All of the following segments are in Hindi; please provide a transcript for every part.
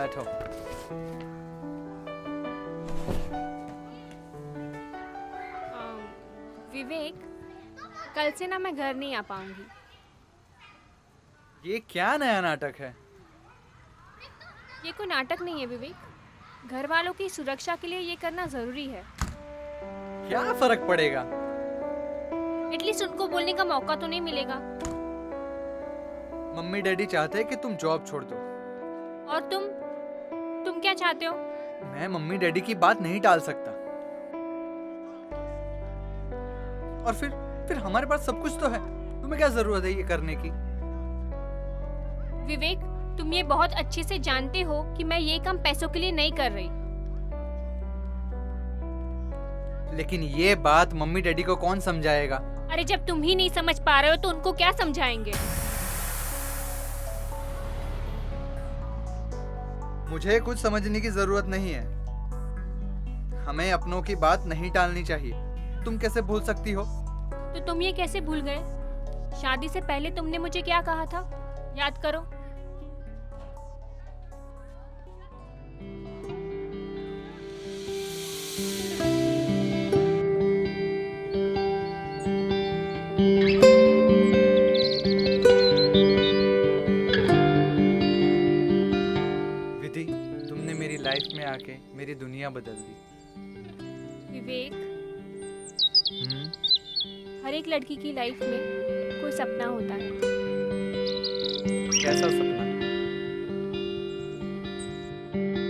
बैठो। विवेक, कल से ना मैं घर नहीं आ पाऊंगी। ये क्या नया नाटक है? ये कोई नाटक नहीं है विवेक। घर वालों की सुरक्षा के लिए ये करना जरूरी है। क्या फर्क पड़ेगा? एटलीस्ट उनको बोलने का मौका तो नहीं मिलेगा। मम्मी डैडी चाहते हैं कि तुम जॉब छोड़ दो। और तुम क्या चाहते हो? मैं मम्मी डैडी की बात नहीं टाल सकता। और फिर हमारे पास सब कुछ तो है। तुम्हें क्या जरूरत है ये करने की? विवेक, तुम ये बहुत अच्छे से जानते हो कि मैं ये काम पैसों के लिए नहीं कर रही। लेकिन ये बात मम्मी डैडी को कौन समझाएगा? अरे जब तुम ही नहीं समझ पा रहे हो तो उनको क्या समझाएंगे? मुझे कुछ समझने की जरूरत नहीं है। हमें अपनों की बात नहीं टालनी चाहिए। तुम कैसे भूल सकती हो? तो तुम ये कैसे भूल गए? शादी से पहले तुमने मुझे क्या कहा था? याद करो। विधि, तुमने मेरी लाइफ में आके मेरी दुनिया बदल दी। विवेक, हर एक लड़की की लाइफ में कोई सपना होता है। कैसा सपना?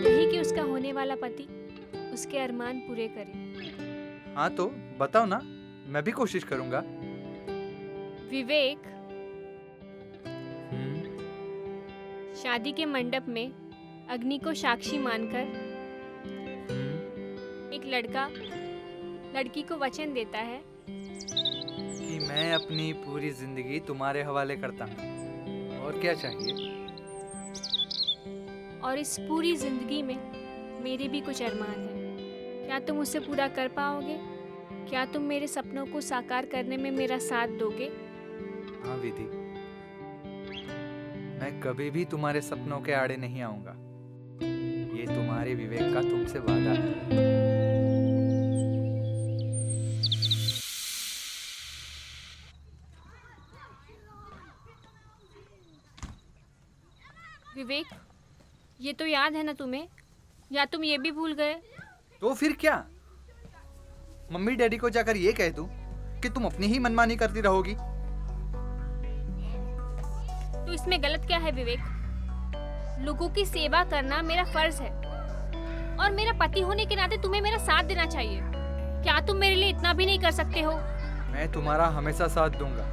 यही कि उसका होने वाला पति उसके अरमान पूरे करे। हाँ तो बताओ ना, मैं भी कोशिश करूंगा। विवेक, शादी के मंडप में अग्नि को साक्षी मानकर एक लड़का लड़की को वचन देता है कि मैं अपनी पूरी जिंदगी तुम्हारे हवाले करता हूँ। और क्या चाहिए? और इस पूरी जिंदगी में मेरे भी कुछ अरमान हैं। क्या तुम उसे पूरा कर पाओगे? क्या तुम मेरे सपनों को साकार करने में मेरा साथ दोगे? हाँ विधि, मैं कभी भी तुम्हारे सपनों के आड़े नहीं आऊंगा। ये तुम्हारे विवेक का तुमसे वादा है। विवेक, ये तो याद है ना तुम्हें? या तुम ये भी भूल गए? तो फिर क्या? मम्मी डैडी को जाकर ये कह दूं कि तुम अपनी ही मनमानी करती रहोगी? तो इसमें गलत क्या है विवेक? लोगों की सेवा करना मेरा फर्ज है और मेरा पति होने के नाते तुम्हें मेरा साथ देना चाहिए। क्या तुम मेरे लिए इतना भी नहीं कर सकते हो? मैं तुम्हारा हमेशा साथ दूंगा,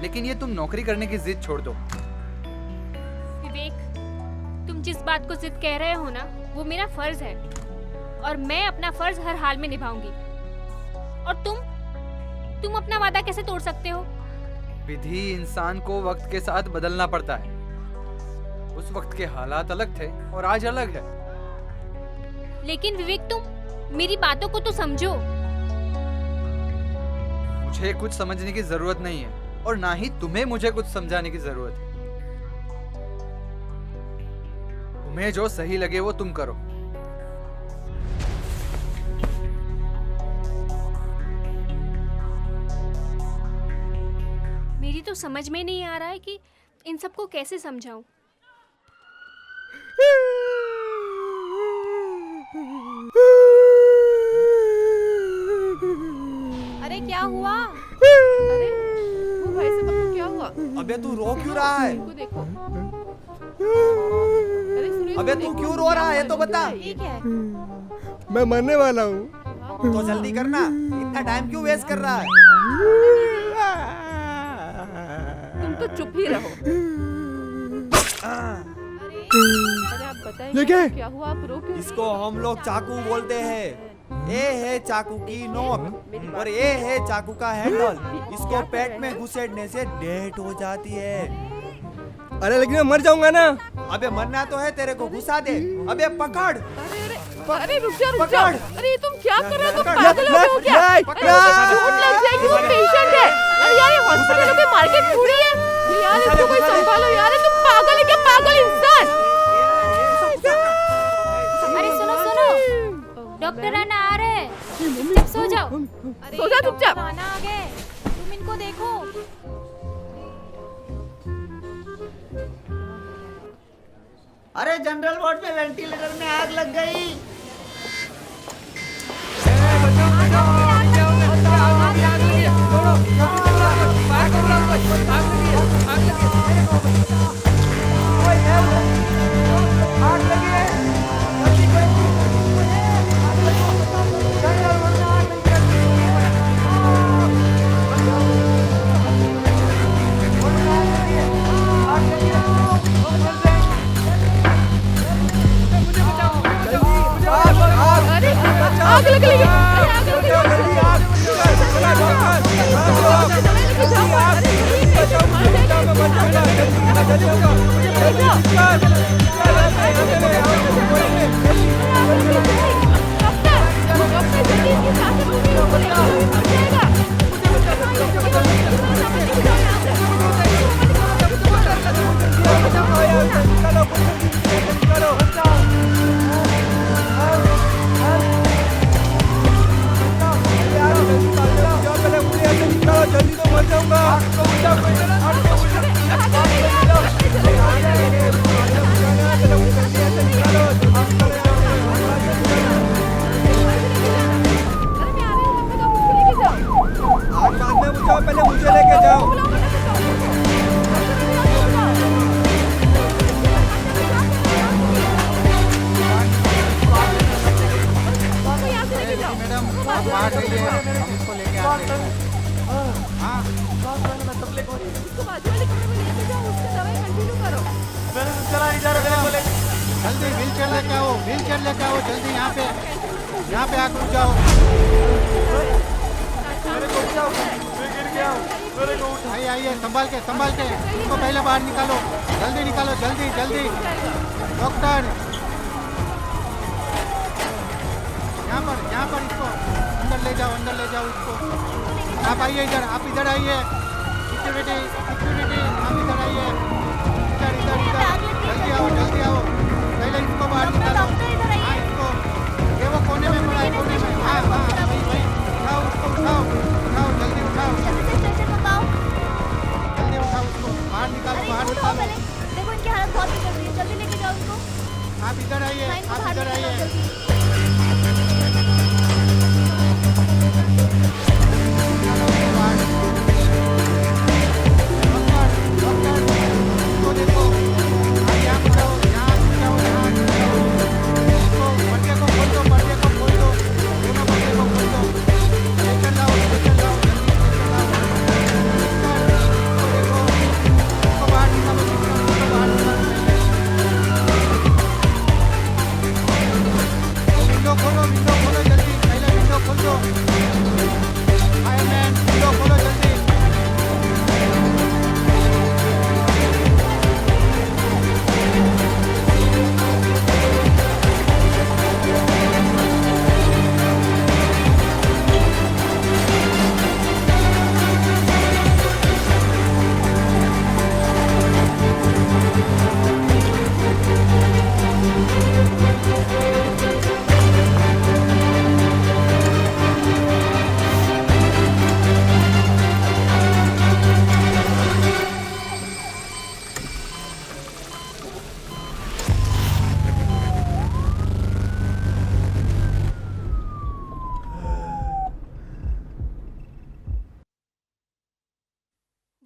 लेकिन ये तुम नौकरी करने की जिद छोड़ दो। विवेक, तुम जिस बात को जिद कह रहे हो ना, वो मेरा फर्ज है और मैं अपना फर्ज हर हाल में निभाऊंगी। और तुम अपना वादा कैसे तोड़ सकते हो? विधि, इंसान को वक्त के साथ बदलना पड़ता है। उस वक्त के हालात अलग थे और आज अलग है। लेकिन विवेक, तुम मेरी बातों को तो समझो। मुझे कुछ समझने की जरूरत नहीं है और ना ही तुम्हें मुझे कुछ समझाने की जरूरत है। तुम्हें जो सही लगे वो तुम करो। मेरी तो समझ में नहीं आ रहा है कि इन सबको कैसे समझाऊं। अरे क्या हुआ? अरे वो भाई साहब को क्या हुआ? अबे तू रो क्यों रहा है? इनको देखो। अरे सुनिए, अबे तू क्यों रो रहा है तो बता। ये क्या है? मैं मरने वाला हूँ। तो जल्दी करना, इतना टाइम क्यों वेस्ट कर रहा है? तुम तो चुप ही रहो। अरे आप बताइए ये क्या है? क्या हुआ? आप रो क्यों? इसको हम लोग चाकू बोलते हैं। ये है चाकू की नोक और ये है चाकू का हैंडल। इसको पेट में घुसेड़ने से डेथ हो जाती है। अरे लेकिन मैं मर जाऊंगा ना। अबे मरना तो है, तेरे को घुसा दे। अबे पकड़। अरे रुक जा। अरे तुम क्या कर रहे हो? तुम पकड़, पागल हो क्या? पकड़। अरे चोट लग जाएगी, वो पेशेंट है। अरे यार ये हॉस्पिटल में मार्केट थोड़ी है। यार इसको कोई संभालो यार। तुम पागल है क्या? पागल इंसान। डॉक्टर राणा आ रहे हैं। चुपचाप सो जाओ। अरे सो जा चुपचाप। राणा आ गए, तुम इनको देखो। अरे जनरल वार्ड में वेंटिलेटर में आग लग गई। अरे आग लग गई। आग लग गई। जल्दी तो मर जाऊंगा। आग बाद में बुझाओ, पहले मुझे लेके जाओ। मैडम आप आ गई है, हम इसको लेके आते हैं। हाँ जल्दी व्हीलचेयर लेके आओ, व्हीलचेयर लेके आओ जल्दी। यहाँ पे आकर रुक जाओ। आइए संभाल के इसको पहले बाहर निकालो। जल्दी निकालो, जल्दी जल्दी। डॉक्टर यहाँ पर इसको अंदर ले जाओ इसको। आप आइए इधर, आप इधर आइए। सिक्योरिटी आप इधर आइए। इधर जल्दी आओ। पहले इसको बाहर निकालो। हाँ इसको, ये वो कोने में पड़ा है, कोने में। हाँ वही। उठाओ उसको, उठाओ जल्दी उठाओ उसको। बाहर निकालो। देखो इनकी हालत बहुत बिगड़ रही है, जल्दी लेके जाओ इनको। आप इधर आइए, आप इधर आइए।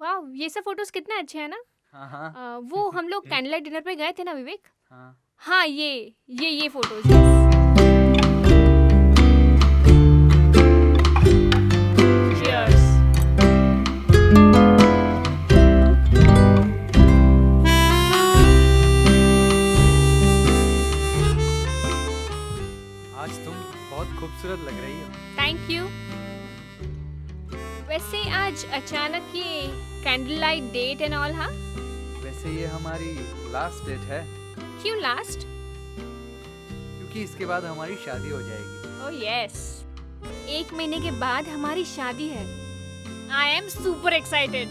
वाह, ये सब फोटोज कितने अच्छे हैं ना। हाँ वो हम लोग कैंडल लाइट डिनर पे गए थे ना विवेक। हाँ हाँ ये फोटोज। Cheers. आज तुम बहुत खूबसूरत लग रही हो। Thank you. वैसे आज अचानक ये candle light date and all. हाँ, वैसे ये हमारी लास्ट डेट है, क्यों लास्ट? क्योंकि इसके बाद हमारी शादी हो जाएगी। ओह यस, 1 महीने के बाद हमारी शादी है। I am super excited.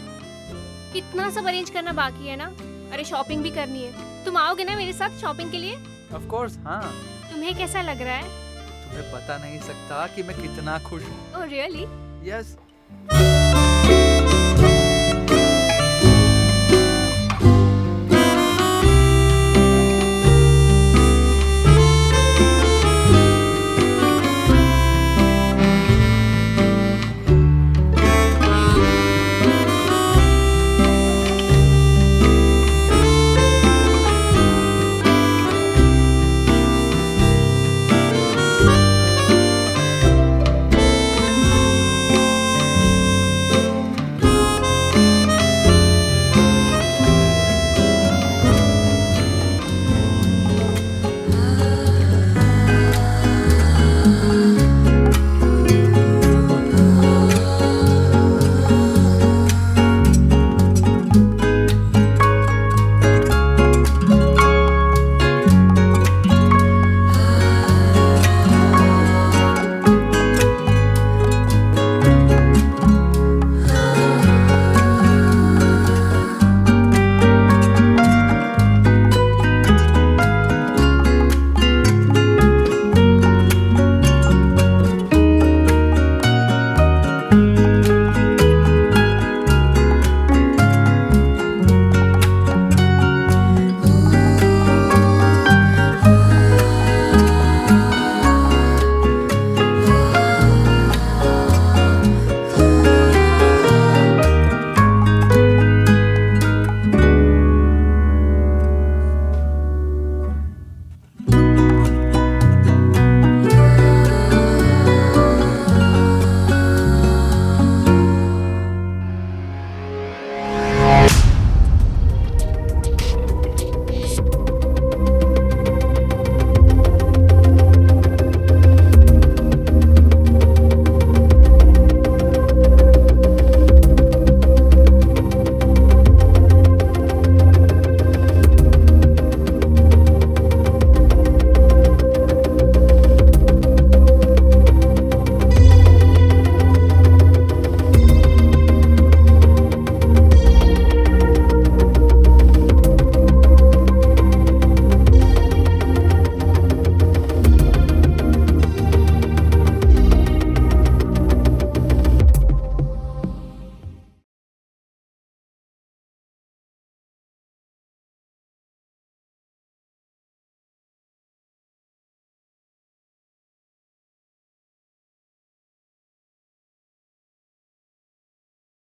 कितना सब अरेंज करना बाकी है ना। अरे शॉपिंग भी करनी है। तुम आओगे ना मेरे साथ शॉपिंग के लिए? ऑफ कोर्स हाँ। तुम्हें कैसा लग रहा है? मैं बता नहीं सकता कि मैं कितना खुश हूँ। Oh really? यस